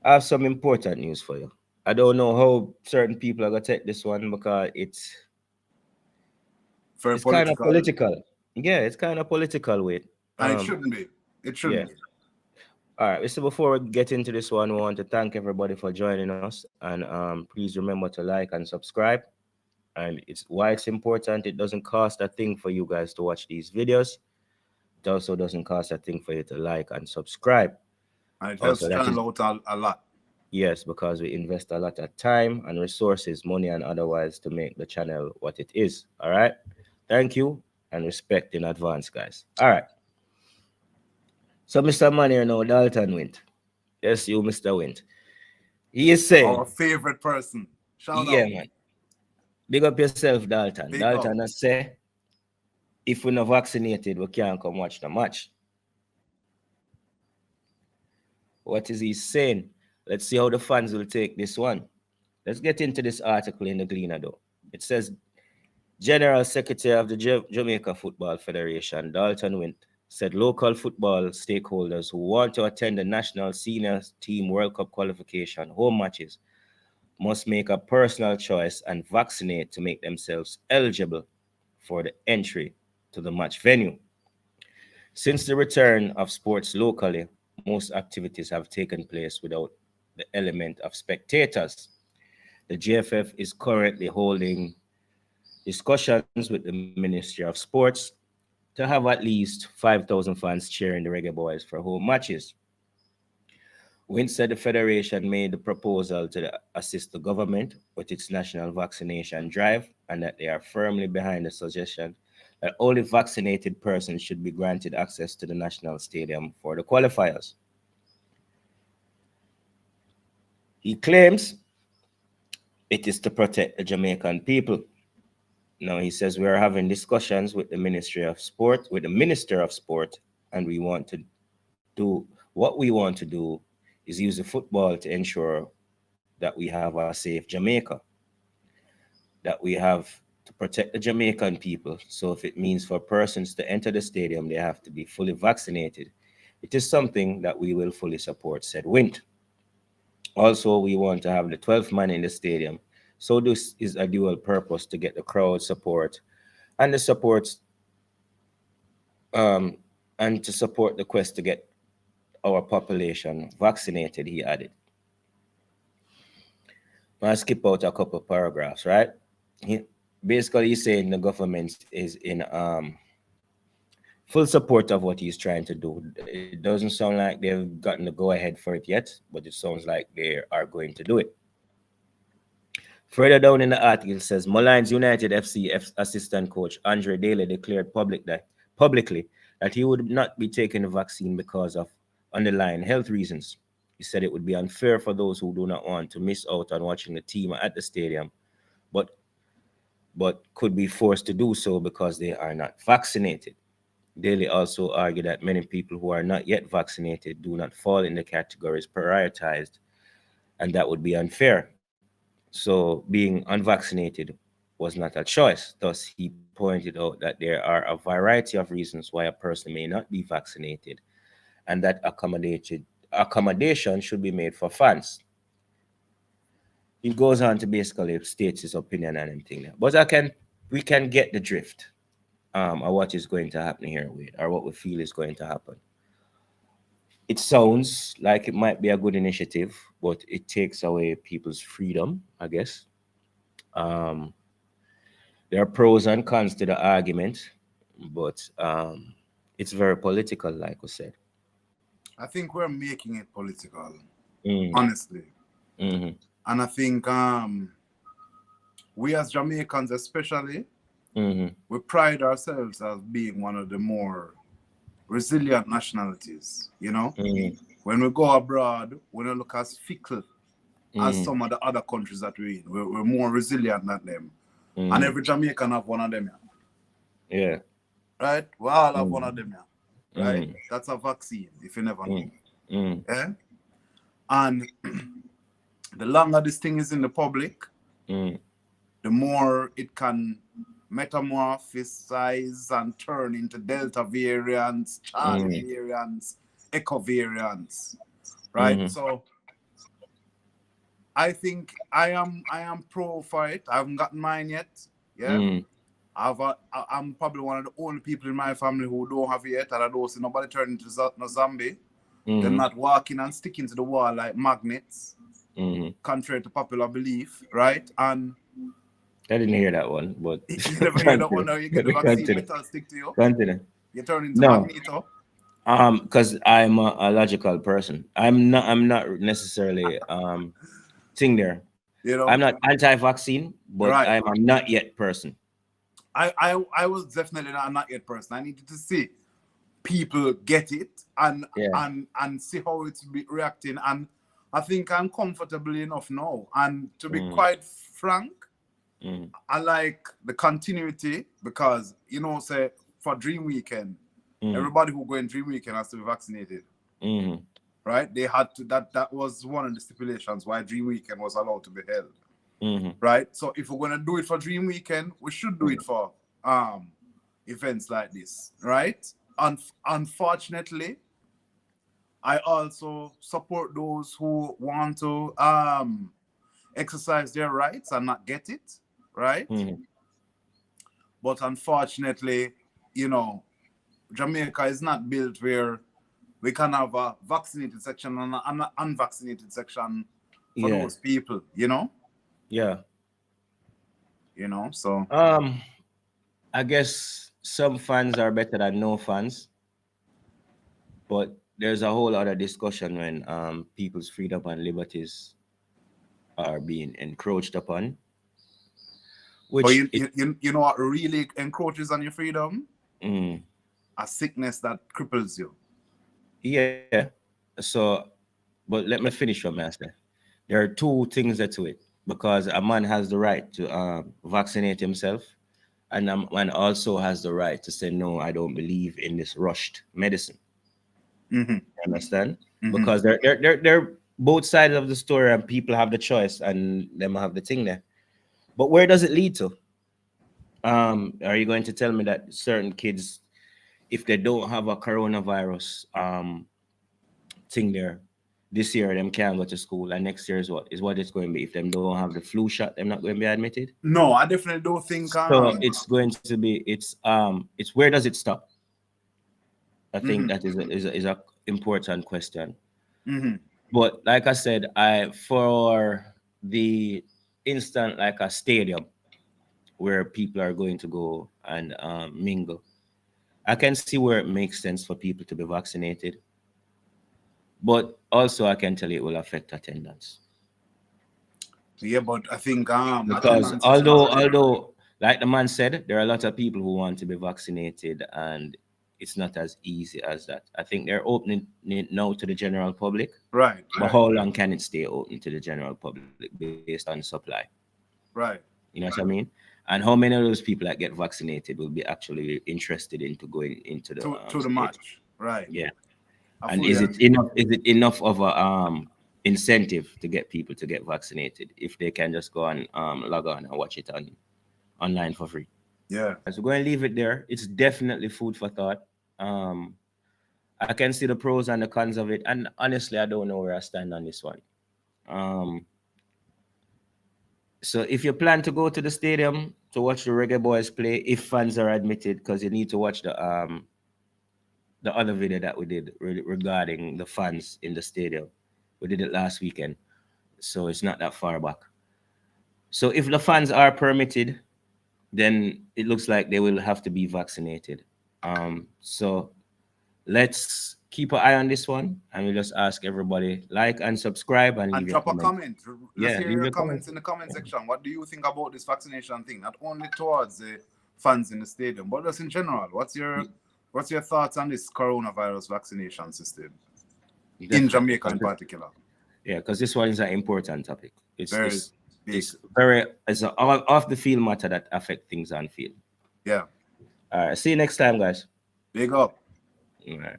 I have some important news for you. I don't know how certain people are gonna take this one because Very it's kind of political. political. Yeah, it's kind of political weight. And it shouldn't be. It Yeah. shouldn't be. All right. So before we get into this one, we want to thank everybody for joining us, and please remember to like and subscribe. And it's why it's important. It doesn't cost a thing for you guys to watch these videos. It also doesn't cost a thing for you to like and subscribe. And it helps Also, the that is channel out a lot. yes, because we invest a lot of time and resources, money and otherwise, to make the channel what it is. All right. Thank you and respect in advance, guys. All right. So, Mr. Manier now, Dalton Wint. Yes, you, Mr. Wint. He is saying, Our favorite person. Shout yeah, out. man. Big up yourself, Dalton. Big up. Dalton has say, if we're not vaccinated, we can't come watch the match. What is he saying? Let's see how the fans will take this one. Let's get into this article in the Gleaner, though. It says, General Secretary of the Jamaica Football Federation, Dalton Wint, said local football stakeholders who want to attend the national senior team World Cup qualification home matches must make a personal choice and vaccinate to make themselves eligible for the entry to the match venue. Since the return of sports locally, most activities have taken place without the element of spectators. The GFF is currently holding discussions with the Ministry of Sports to have at least 5,000 fans cheering the Reggae Boyz for home matches. Wynne said the Federation made the proposal to assist the government with its national vaccination drive and that they are firmly behind the suggestion that only vaccinated persons should be granted access to the national stadium for the qualifiers. He claims it is to protect the Jamaican people. Now he says we are having discussions with the Ministry of Sport, with the Minister of Sport, and we want to do what we want to do is use the football to ensure that we have a safe Jamaica, that we have to protect the Jamaican people. So if it means for persons to enter the stadium, they have to be fully vaccinated. It is something that we will fully support, said Wint. Also, we want to have the 12th man in the stadium. So this is a dual purpose to get the crowd support and the supports um, and to support the quest to get our population vaccinated, he added. I'll skip out a couple of paragraphs, right? He, basically, he's saying the government is in full support of what he's trying to do. It doesn't sound like they've gotten the go ahead for it yet, but it sounds like they are going to do it. Further down in the article says Malines United FC assistant coach Andre Daly declared publicly that he would not be taking the vaccine because of underlying health reasons. He said it would be unfair for those who do not want to miss out on watching the team at the stadium, but could be forced to do so because they are not vaccinated. Daly also argued that many people who are not yet vaccinated do not fall in the categories prioritized, and that would be unfair. So being unvaccinated was not a choice. Thus, he pointed out that there are a variety of reasons why a person may not be vaccinated, and that accommodation should be made for fans. He goes on to basically state his opinion and everything there. But we can get the drift of what is going to happen here with, or what we feel is going to happen. It sounds like it might be a good initiative, but it takes away people's freedom, I guess. Um, there are pros and cons to the argument, but it's very political, like we said. I think we're making it political, Mm, honestly. hmm And I think we as Jamaicans especially, hmm we pride ourselves as being one of the more resilient nationalities, you know? hmm When we go abroad, we don't look as fickle as hmm some of the other countries that we're in. We're more resilient than them. And hmm every Jamaican have one of them, Yeah. right? We all have one Mm, of them, right? mm, That's a vaccine, if you never know. mm, mm, Yeah? And the longer this thing is in the public, mm, the more it can metamorphosize and turn into Delta variants, Charlie mm, variants, Echo variants, right? mm, So I think I am pro for it. I haven't gotten mine yet. Yeah. Mm, I'm probably one of the only people in my family who don't have it yet, and I don't see nobody turn into no zombie. They're mm, not walking and sticking to the wall like magnets, mm. contrary to popular belief, right? And I didn't hear that one, but you never hear that one. continue. Now you get the vaccine, Continue. metal stick to you. Continue. You turn into No, magneto. because I'm a logical person. I'm not necessarily thing there. You I'm know, not anti-vaccine, but right? I'm a not yet person. I was definitely not yet person. I needed to see people get it Yeah. and see how it's reacting. And I think I'm comfortable enough now. And to be Mm, quite frank, mm, I like the continuity because say for Dream Weekend, mm, everybody who go in Dream Weekend has to be vaccinated. mm, Right? They had to that was one of the stipulations why Dream Weekend was allowed to be held. mm, Right? So if we're gonna do it for Dream Weekend, we should do it for events like this, right? Unfortunately, I also support those who want to exercise their rights and not get it, right? mm. But unfortunately, you know, Jamaica is not built where we can have a vaccinated section and an unvaccinated section for Yeah. those people. Yeah. So I guess some fans are better than no fans, but there's a whole other discussion when people's freedom and liberties are being encroached upon, but which you know what really encroaches on your freedom? mm, A sickness that cripples you. yeah. So, but let me finish what master. There are two things that to it because a man has the right to vaccinate himself, and a man also has the right to say no. I don't believe in this rushed medicine. Hmm. You understand? Hmm. Because they're both sides of the story, and people have the choice, and them have the thing there. But where does it lead to? Are you going to tell me that certain kids, if they don't have a coronavirus thing there, this year them can't go to school, and next year is what it's going to be. If them don't have the flu shot, they're not going to be admitted. No, I definitely don't think. So it's going to be it's where does it stop? I think Hmm. that is a important question. Hmm. But like I said, I for the instant like a stadium where people are going to go and mingle, I can see where it makes sense for people to be vaccinated. But also, I can tell you it will affect attendance Yeah, but I think because attendance is although like the man said, there are a lot of people who want to be vaccinated, and it's not as easy as that. I think they're opening it now to the general public, right, but how long can it stay open to the general public based on supply? right. You know what I mean? And how many of those people that get vaccinated will be actually interested into going into the To the stadium? match, right. Yeah. I And fully is it agree. enough? Is it enough of a incentive to get people to get vaccinated if they can just go and log on and watch it on online for free? Yeah. So we're going to leave it there. It's definitely food for thought. Um, I can see the pros and the cons of it, and honestly, I don't know where I stand on this one. Um, so if you plan to go to the stadium to watch the Reggae Boys play, if fans are admitted, because you need to watch the other video that we did regarding the fans in the stadium. We did it last weekend, so it's not that far back. So if the fans are permitted, then it looks like they will have to be vaccinated. So let's keep an eye on this one, and we'll just ask everybody like and subscribe and And leave your drop a comment. comment. Let's Yeah, hear leave your your comment. comments in the comment section. What do you think about this vaccination thing? Not only towards the fans in the stadium, but just in general. What's your thoughts on this coronavirus vaccination system in Definitely, Jamaica in particular? yeah, because this one is an important topic. It's Very it's big. it's very it's a off the field matter that affect things on field. Yeah. All right, see you next time, guys. Big up. All right.